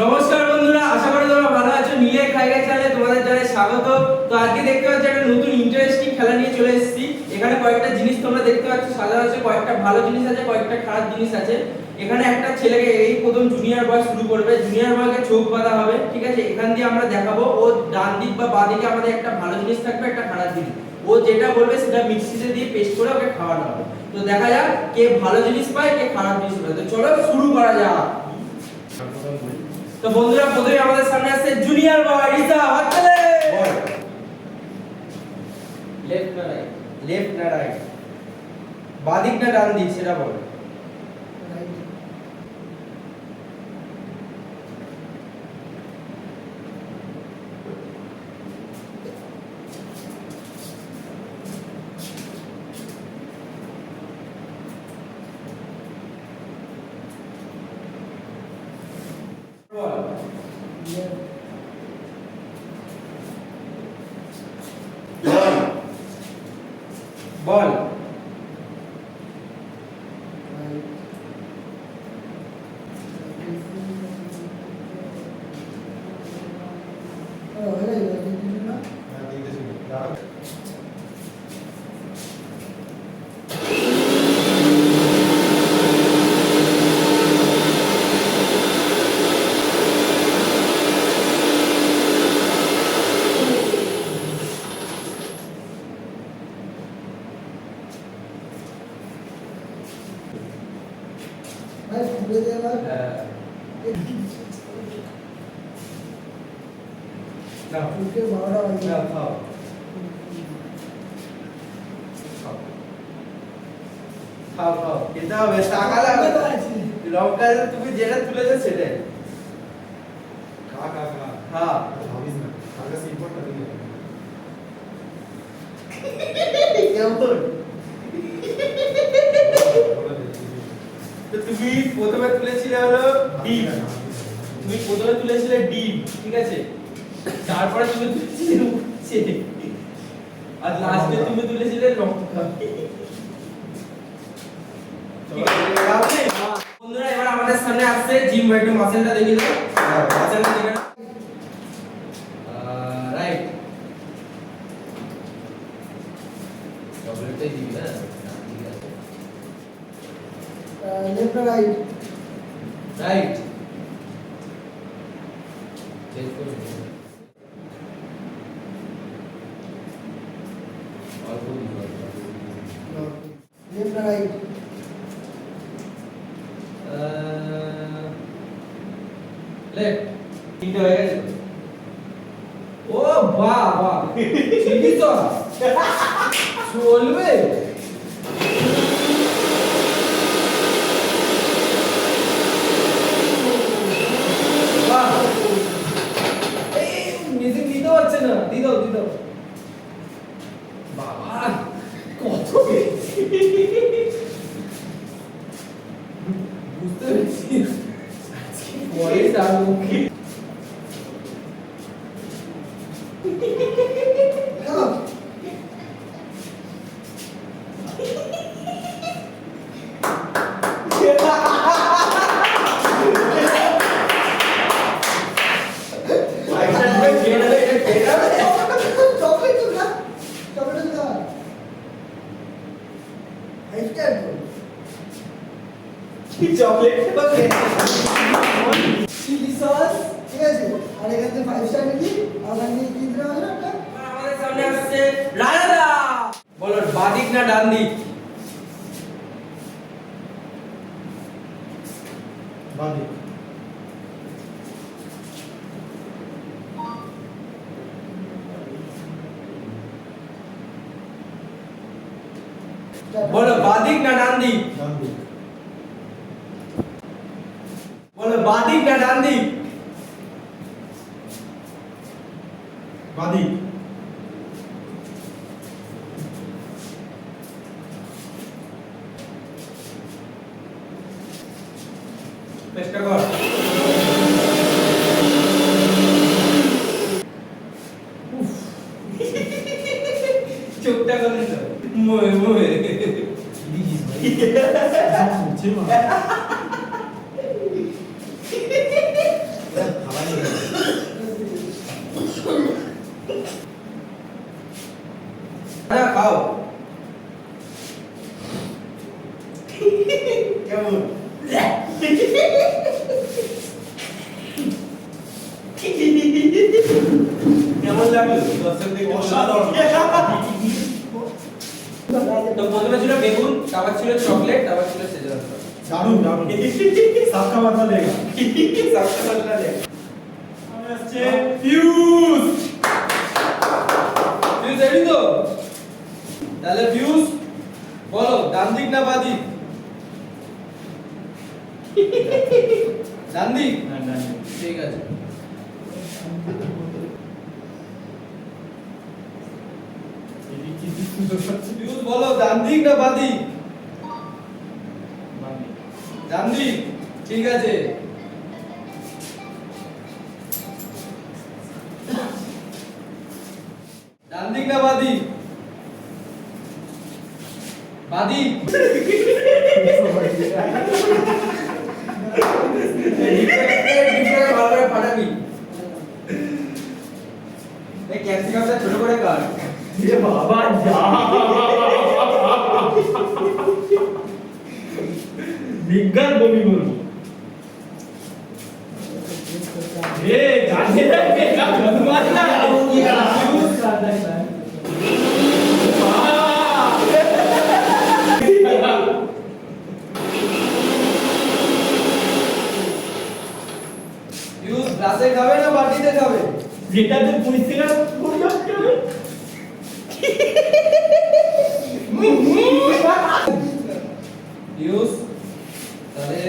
নমস্কার বন্ধুরা, আশা করি তোমরা ভালো আছো। নীলে খাইগা চ্যানেলে তোমাদের জানাই স্বাগত। তো আজকে দেখতে পাচ্ছ একটা নতুন ইন্টারেস্টিং খেলা নিয়ে চলে এসেছি। এখানে কয়েকটা জিনিস তোমরা দেখতে পাচ্ছ, সাজানো আছে, কয়েকটা ভালো জিনিস আছে, কয়েকটা খারাপ জিনিস আছে। এখানে একটা ছেলেকে এই প্রথম জুনিয়র বয় শুরু করবে, জুনিয়র বয়কে চোখ বাঁধা হবে, ঠিক আছে? এখান দিয়ে আমরা দেখাবো ও ডান দিক বা বাঁ দিকে আমাদের একটা ভালো জিনিস থাকবে, একটা খারাপ জিনিস। ও যেটা বলবে সেটা মিক্সিতে দিয়ে পেস্ট করে ওকে খাওয়ানো হবে। তো দেখা যাক কে ভালো জিনিস পায়, কে খারাপ জিনিস পায়। তো চলো শুরু করা যাক। তো বন্ধুরা, প্রথমে আমাদের সামনে আছে জুনিয়র বয় রিসা। হাততালি। লেফট না রাইট? লেফট না রাইট? বাঁ দিক না ডান দিক সেটা বল। বল। এটা হবে টাকা লাগবে। লঙ্কা তুমি যেটা তুলেছো সেটাই হ্যাঁ। তো তুমি প্রথমে তুলেছিলে হলো ডিম, তুমি প্রথমে তুলেছিলে ডিম, ঠিক আছে? তারপরে তুমি তুলেছিলে উচ্ছে, আর লাস্টে তুমি তুলেছিলে লঙ্কা। বন্ধুরা, এবার আমাদের সামনে আসছে জিম একটু মাসেলটা দেখিয়ে দাও। মাসেলটা দেখে নাও। রাইট। চকলেটটাই দিবি না? ঠিক আছে। Left right? রাইট। চেক করুন। অল্প দিবি। Left right? লেফট। তিনটে হয়ে গেছে। ও বাহ বাহ, চিলি সস চলবে। বাহ, এই মিউজিক দিতে হচ্ছে না, দিদাও দিদাও। বাবা কত বেশি, বুঝতে পেরেছি বয়স আর মুখে। চকলেট চিলি সস, ঠিক আছে? আর এখান থেকে 5 স্টার নিবি, আর নিয়ে কি দিতে হবে একটা? আমাদের সামনে আসছে রায়দা। বলো বাঁ দিক না ডান দিক? বাঁ দিক। বলো বাঁ দিক না ডান দিক? ডান দিক। বলো বাঁ দিক না ডান দিক? বাঁ দিক। চেষ্টা কর। চোখটা করে দাও। মোয়ে মোয়ে লাগলো? অসাধারণ। তো প্রথমে ছিল বেগুন, তারপর ছিল চকলেট, তারপর ছিল সেজওয়ান সস। দারুণ দারুণ সাবকা বাদলা লেগা সবটা বদলা দে। আমি আসছে ফিউজ তুই রেডি তো? তাহলে ফিউজ বলো, ডান দিক না বাঁ দিক? ডান দিক? ঠিক আছে। ফিউজ বলো, ডান দিক না বাঁ দিক? ডান দিক, ঠিক আছে। ডান দিক না বাঁ দিক? বাঁ দিক। ভালো করে ফাটাবি। এই ক্যাপসিকামটা ছোট করে কাট। এ বাবা যা বিজ্ঞান বমি বলবো এ জানে না বেটা ভগবান না ফিউজ গ্লাসে খাবে না বাটিতে খাবে? যেটাতে পরিষ্কার করে যাচ্ছে ফিউজ তাহলে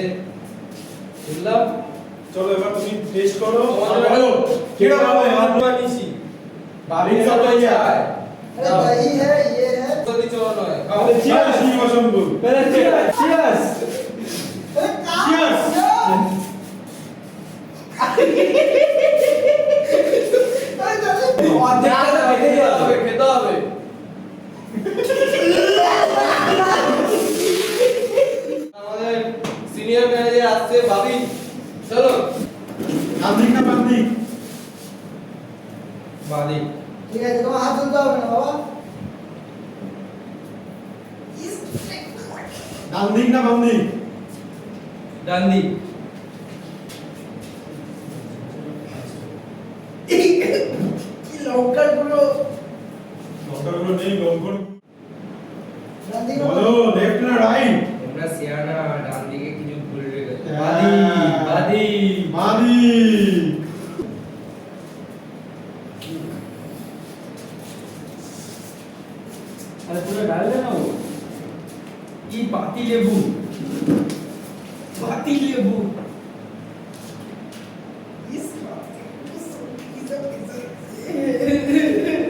বুঝলাম। চলো এবার তুমি টেস্ট করো তোমাদের কেডা হবে হাত বানিয়েছি। ভাবি एक সব सब তো तैयार। চায়। अरे दही है ये है যদি চলো নয়। তাহলে চিয়ার্স শিবশম্ভু পহলে চিয়ার্স। अरे कहाँ Cheers! अरे जल्दी অর্ধেকটা খেতে হবে, খেতে হবে। আমাদের সিনিয়র ম্যানেজার আসছে, ভাবি চলো। নাদিক না বান্দিক বাদি ठीक है तुम्हारा हाथ धुलता होगा ना बाबा নাদিক না বান্দিক ডান্দি। কি লঙ্কার গুলো লঙ্কাগুলো নেই লঙ্কন গান্ধী বলো লেফট না রাইট তোমরা সিয়ানা ডান দিকে কিছু ভুল হয়ে গেছে। হ্যাঁ। বাদি মাদি अरे पूरा डाल देना वो। ये बाती लेबू, बाती लेबू। इस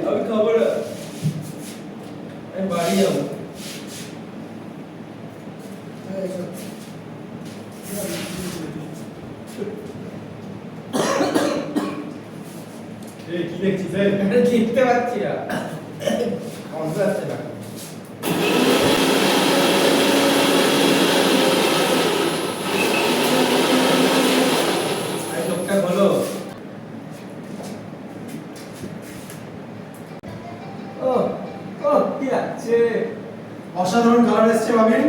अभी खबर है। अरे बारी जाओ। এই কি দেখছিস এই अरे जीतते पाচ্ছি না। কত আসছে না। আরে লোকটা বলো। ও ও কি লাগছে? অসাধারণ কালার এসেছে ভাবিন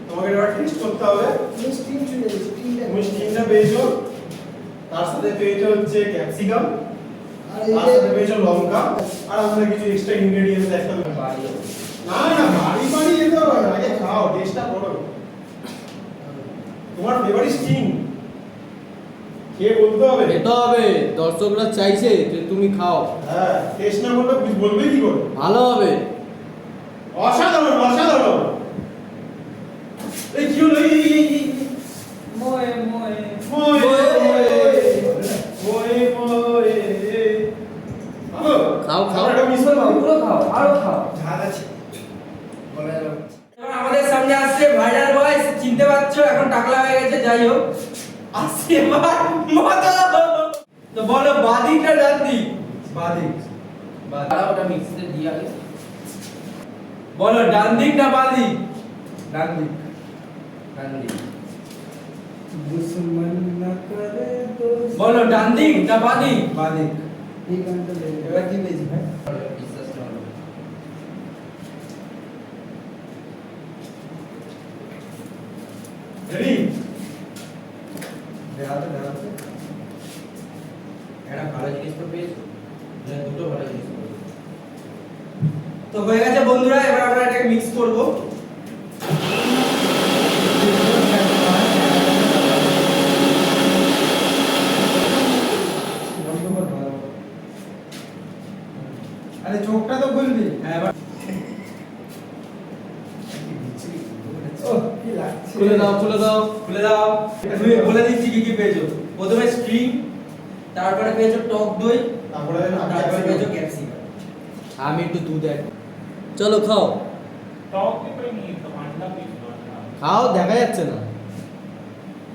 তোমাকে এবার টেস্ট করতে হবে তুমি স্টিম চলে গেছে তুমি স্টিমটা পেয়েছো তার সাথে পেয়েছো হচ্ছে ক্যাপসিকাম আর তার সাথে পেয়েছো লঙ্কা আর আমাদের কিছু এক্সট্রা ইনগ্রেডিয়েন্টস একটা বাড়ি যাবো। না না বাড়ি বাড়ি যেতে হবে না আগে খাও টেস্টটা করো তোমার ফেভারিট স্টিম খেয়ে বলতে হবে খেতে হবে, দর্শকরা চাইছে যে তুমি খাও। হ্যাঁ টেস্ট না করলে বলবে কি করে ভালো হবে। অসাধারণ অসাধারণ এই কি হলো এই মোয়ে মোয়ে মোয়ে মোয়ে মোয়ে ভালো খাও খাও, এটা মিস করো পুরো খাও, আরো খাও। ঝাল আছে এবার আমাদের সামনে আসছে ভাইরাল বয়েস, চিনতে পারছো? এখন টাকলা হয়ে গেছে, যাই হোক আসছে এবার মজা। তো বলো বাদিক না ডান্দি? বাদিক ওটা মিক্সিতে দিয়ে আগে বলো, ডান্দিক না বাদিক? ডান্দিক। ডান্দিক दुश्मन न करे तो বলো, ডান্দিক না বাদিক? বাদিক एक घंटा ले এবার কি পেয়েছি ভাই? বিশ্বাসটা হলো। রেডি দেখাতে দেখাতে একটা ভালো জিনিস তো পেয়েছো। দুটো ভালো জিনিস করবো। তো হয়ে গেছে বন্ধুরা, এবার আমরা এটাকে মিক্স করব। আরে চোখটা তো খুলবি। হ্যাঁ এবার ও কি লাগছে খুলে দাও খুলে দাও খুলে দাও। তুমি বলে দিচ্ছি কি কি পেয়েছো। প্রথমে স্ট্রিং, তারপরে পেয়েছো টক দই, তারপরে পেয়েছো ক্যাপসিকাম। আমি একটু দুধ অ্যাড। চলো খাও टॉप भी कोई नहीं तो अंडा भी খাও, দেখা যাচ্ছে না।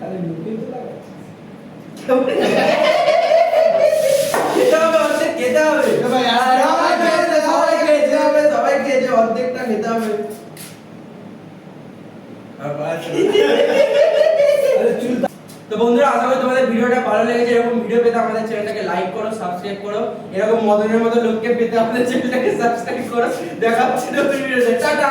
আরে মুখে তো লাগাচ্ছে খেতে হবে, অর্ধেক খেতে হবে। এ ভাই, আর সবাই খেয়েছে, সবাই খেয়েছে, সবাই খেয়েছে, অর্ধেকটা খেতে হবে। তো বন্ধুরা, আশা করি তোমাদের ভিডিওটা ভালো লেগেছে। এরকম ভিডিও পেতে আমাদের চ্যানেলটাকে লাইক করো, সাবস্ক্রাইব করো। এরকম মদনের মতো লোককে পেতে আমাদের চ্যানেলটাকে সাবস্ক্রাইব করো। দেখা হচ্ছে নতুন ভিডিওতে। টাটা।